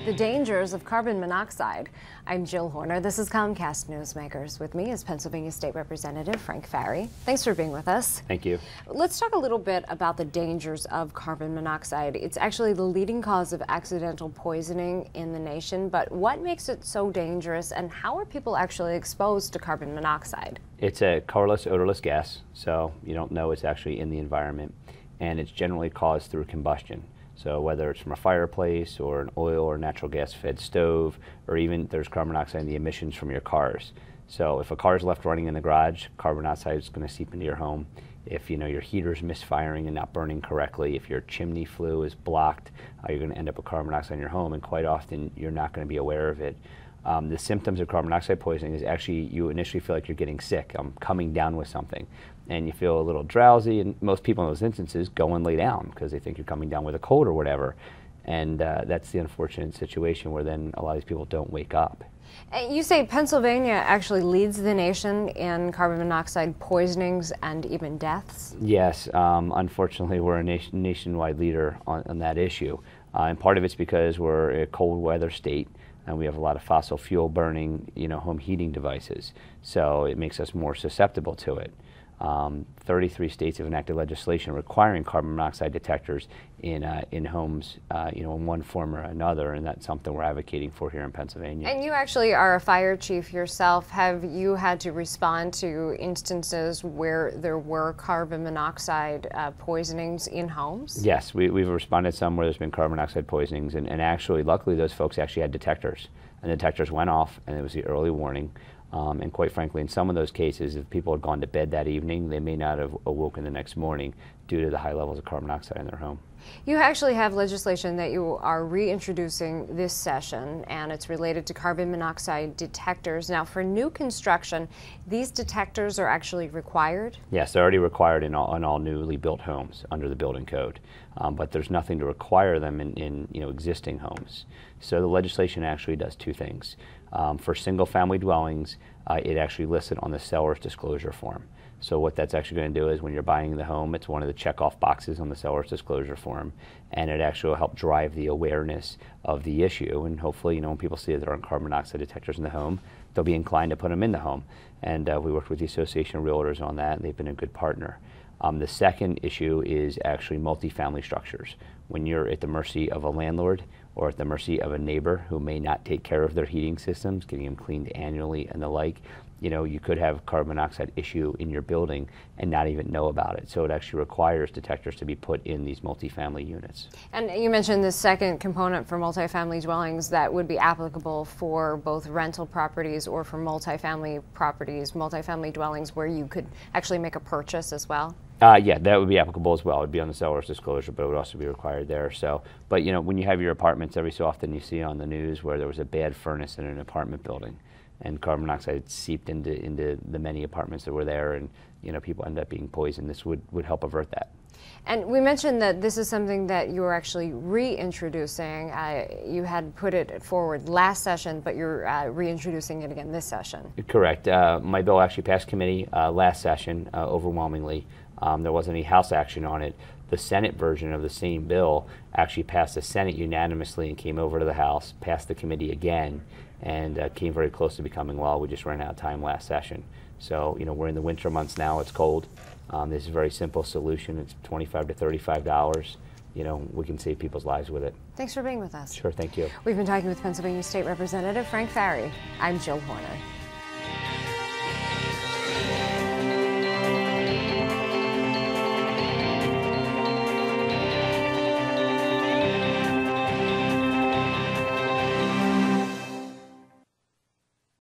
the dangers of carbon monoxide. I'm Jill Horner. This is Comcast Newsmakers. With me is Pennsylvania State Representative Frank Farry. Thanks for being with us. Thank you. Let's talk a little bit about the dangers of carbon monoxide. It's actually the leading cause of accidental poisoning in the nation, but what makes it so dangerous and how are people actually exposed to carbon monoxide? It's a colorless, odorless gas, so you don't know it's actually in the environment, and it's generally caused through combustion. So whether it's from a fireplace or an oil or natural gas fed stove, or even there's carbon monoxide in the emissions from your cars. So if a car is left running in the garage, carbon monoxide is going to seep into your home. If your heater's misfiring and not burning correctly, if your chimney flue is blocked, you're going to end up with carbon monoxide in your home, and quite often you're not going to be aware of it. The symptoms of carbon monoxide poisoning is actually you initially feel like you're getting sick, coming down with something, and you feel a little drowsy, and most people in those instances go and lay down because they think you're coming down with a cold or whatever, and that's the unfortunate situation where then a lot of these people don't wake up. You say Pennsylvania actually leads the nation in carbon monoxide poisonings and even deaths? Yes, unfortunately we're a nationwide leader on that issue, and part of it's because we're a cold weather state. And we have a lot of fossil fuel burning, home heating devices. So it makes us more susceptible to it. 33 states have enacted legislation requiring carbon monoxide detectors in homes, in one form or another, and that's something we're advocating for here in Pennsylvania. And you actually are a fire chief yourself. Have you had to respond to instances where there were carbon monoxide poisonings in homes? Yes, we've responded some where there's been carbon monoxide poisonings, and actually, luckily, those folks actually had detectors, and the detectors went off, and it was the early warning. And quite frankly, in some of those cases, if people had gone to bed that evening, they may not have awoken the next morning due to the high levels of carbon monoxide in their home. You actually have legislation that you are reintroducing this session, and it's related to carbon monoxide detectors. Now, for new construction, these detectors are actually required? Yes, they're already required in all newly built homes under the building code, but there's nothing to require them in existing homes. So the legislation actually does two things. For single-family dwellings, it actually lists it on the seller's disclosure form. So what that's actually going to do is when you're buying the home, it's one of the check-off boxes on the seller's disclosure form, and it actually will help drive the awareness of the issue. And hopefully, when people see that there aren't carbon monoxide detectors in the home, they'll be inclined to put them in the home. And we worked with the Association of Realtors on that, and they've been a good partner. The second issue is actually multifamily structures. When you're at the mercy of a landlord or at the mercy of a neighbor who may not take care of their heating systems, getting them cleaned annually and the like, you could have a carbon monoxide issue in your building and not even know about it. So it actually requires detectors to be put in these multifamily units. And you mentioned the second component for multifamily dwellings that would be applicable for both rental properties or for multifamily properties, multifamily dwellings where you could actually make a purchase as well? Yeah, that would be applicable as well. It would be on the seller's disclosure, but it would also be required there. So, but when you have your apartments, every so often you see on the news where there was a bad furnace in an apartment building, and carbon monoxide seeped into the many apartments that were there, and people end up being poisoned. This would help avert that. And we mentioned that this is something that you are actually reintroducing. You had put it forward last session, but you're reintroducing it again this session. Correct. My bill actually passed committee last session overwhelmingly. There wasn't any House action on it. The Senate version of the same bill actually passed the Senate unanimously and came over to the House, passed the committee again, and came very close to becoming law. We just ran out of time last session. So, we're in the winter months now. It's cold. This is a very simple solution. It's $25 to $35. We can save people's lives with it. Thanks for being with us. Sure, thank you. We've been talking with Pennsylvania State Representative Frank Farry. I'm Jill Horner.